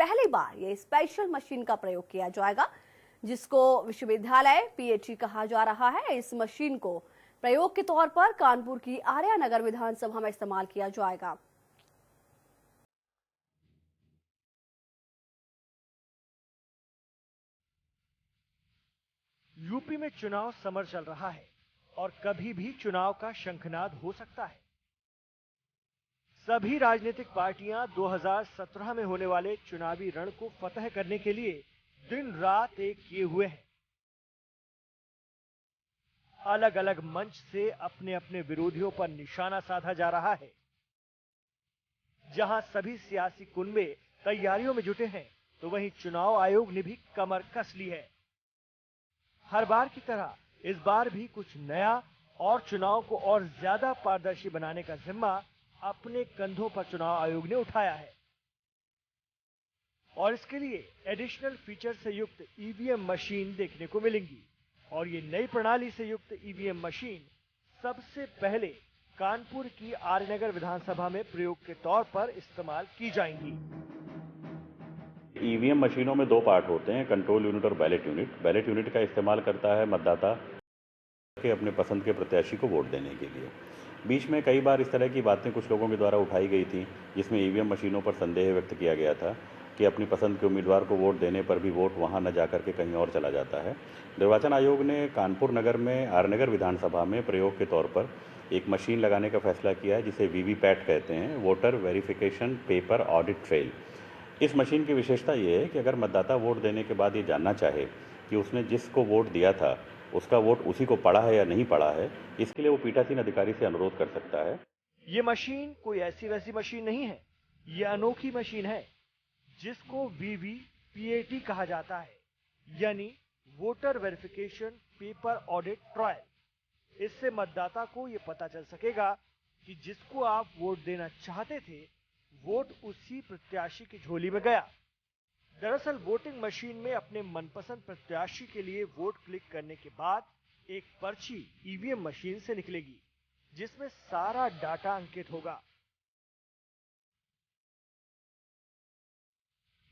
पहली बार ये special machine का प्रयोग किया जाएगा, जिसको विश्वविद्यालय पीएटी कहा जा रहा है। इस मशीन को प्रयोग के तौर पर कानपुर की आर्या नगर विधानसभा में इस्तेमाल किया जाएगा। यूपी में चुनाव समर चल रहा है और कभी भी चुनाव का शंखनाद हो सकता है। सभी राजनीतिक पार्टियां 2017 में होने वाले चुनावी रण को फतह करने के लिए दिन रात एक किए हुए हैं। अलग अलग मंच से अपने अपने विरोधियों पर निशाना साधा जा रहा है। जहां सभी सियासी कुनबे तैयारियों में जुटे हैं, तो वहीं चुनाव आयोग ने भी कमर कस ली है। हर बार की तरह इस बार भी कुछ नया और चुनाव को और ज्यादा पारदर्शी बनाने का जिम्मा अपने कंधों पर चुनाव आयोग ने उठाया है। और इसके लिए एडिशनल फीचर से युक्त ईवीएम मशीन देखने को मिलेंगी। और ये नई प्रणाली से युक्त ईवीएम मशीन सबसे पहले कानपुर की आर्यनगर विधानसभा में प्रयोग के तौर पर इस्तेमाल की जाएंगी। ईवीएम मशीनों में दो पार्ट होते हैं, कंट्रोल यूनिट और बैलेट यूनिट। बैलेट यूनिट का इस्तेमाल करता है मतदाता के अपने पसंद के प्रत्याशी को वोट देने के लिए। बीच में कई बार इस तरह की बातें कुछ लोगों के द्वारा उठाई गई थी, जिसमें ईवीएम मशीनों पर संदेह व्यक्त किया गया था कि अपनी पसंद के उम्मीदवार को वोट देने पर भी वोट वहां न जाकर के कहीं और चला जाता है। निर्वाचन आयोग ने कानपुर नगर में आर्यनगर विधानसभा में प्रयोग के तौर पर एक मशीन लगाने का फैसला किया है, जिसे वीवीपैट कहते हैं, voter verification paper audit trail. इस मशीन की विशेषता ये है कि अगर मतदाता वोट देने के बाद ये जानना चाहे कि उसने जिसको वोट दिया था उसका वोट उसी को पड़ा है या नहीं पड़ा है, इसके लिए वो पीठासीन अधिकारी से अनुरोध कर सकता है। ये मशीन कोई ऐसी वैसी मशीन नहीं है। ये अनोखी मशीन है जिसको वीवीपीएटी कहा जाता है, यानी voter verification paper audit trial. इससे मतदाता को ये पता चल सकेगा कि जिसको आप वोट देना चाहते थे, वोट उसी प्रत्याशी की झोली में गया। दरअसल वोटिंग मशीन में अपने मनपसंद प्रत्याशी के लिए वोट क्लिक करने के बाद एक पर्ची ईवीएम मशीन से निकलेगी, जिसमें सारा डाटा अंकित होगा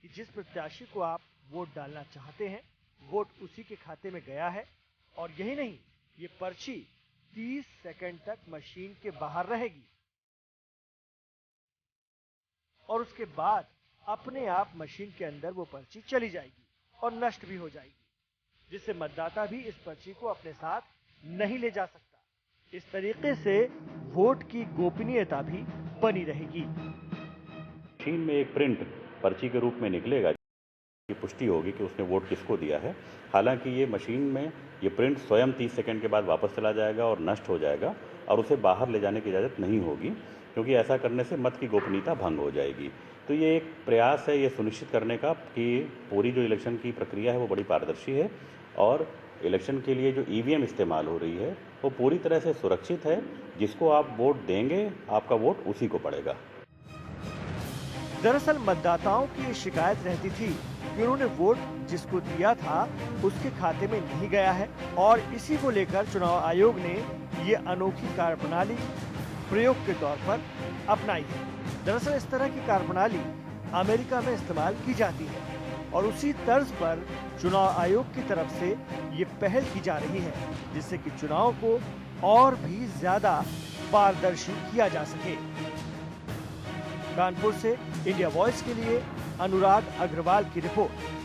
कि जिस प्रत्याशी को आप वोट डालना चाहते हैं, वोट उसी के खाते में गया है। और यही नहीं, ये पर्ची 30 सेकंड तक मशीन के बाहर रहेगी और उसके बाद अपने आप मशीन के अंदर वो पर्ची चली जाएगी और नष्ट भी हो जाएगी, जिससे मतदाता भी इस पर्ची को अपने साथ नहीं ले जा सकता। इस तरीके से वोट की गोपनीयता भी बनी रहेगी। मशीन में एक प्रिंट पर्ची के रूप में निकलेगा की पुष्टि होगी कि उसने वोट किसको दिया है। हालांकि ये मशीन में ये प्रिंट स्वयं 30 सेकंड के बाद वापस चला जाएगा और नष्ट हो जाएगा और उसे बाहर ले जाने की इजाज़त नहीं होगी, क्योंकि ऐसा करने से मत की गोपनीयता भंग हो जाएगी। तो ये एक प्रयास है ये सुनिश्चित करने का कि पूरी जो इलेक्शन की प्रक्रिया है वो बड़ी पारदर्शी है और इलेक्शन के लिए जो ईवीएम इस्तेमाल हो रही है वो पूरी तरह से सुरक्षित है। जिसको आप वोट देंगे, आपका वोट उसी को पड़ेगा। दरअसल मतदाताओं की शिकायत रहती थी कि उन्होंने वोट जिसको दिया था उसके खाते में नहीं गया है, और इसी को लेकर चुनाव आयोग ने ये अनोखी कार्यप्रणाली प्रयोग के तौर पर अपनाई है। दरअसल इस तरह की कार्यप्रणाली अमेरिका में इस्तेमाल की जाती है और उसी तर्ज पर चुनाव आयोग की तरफ से ये पहल की जा रही है, जिससे कि चुनाव को और भी ज्यादा पारदर्शी किया जा सके। कानपुर से इंडिया वॉइस के लिए अनुराग अग्रवाल की रिपोर्ट।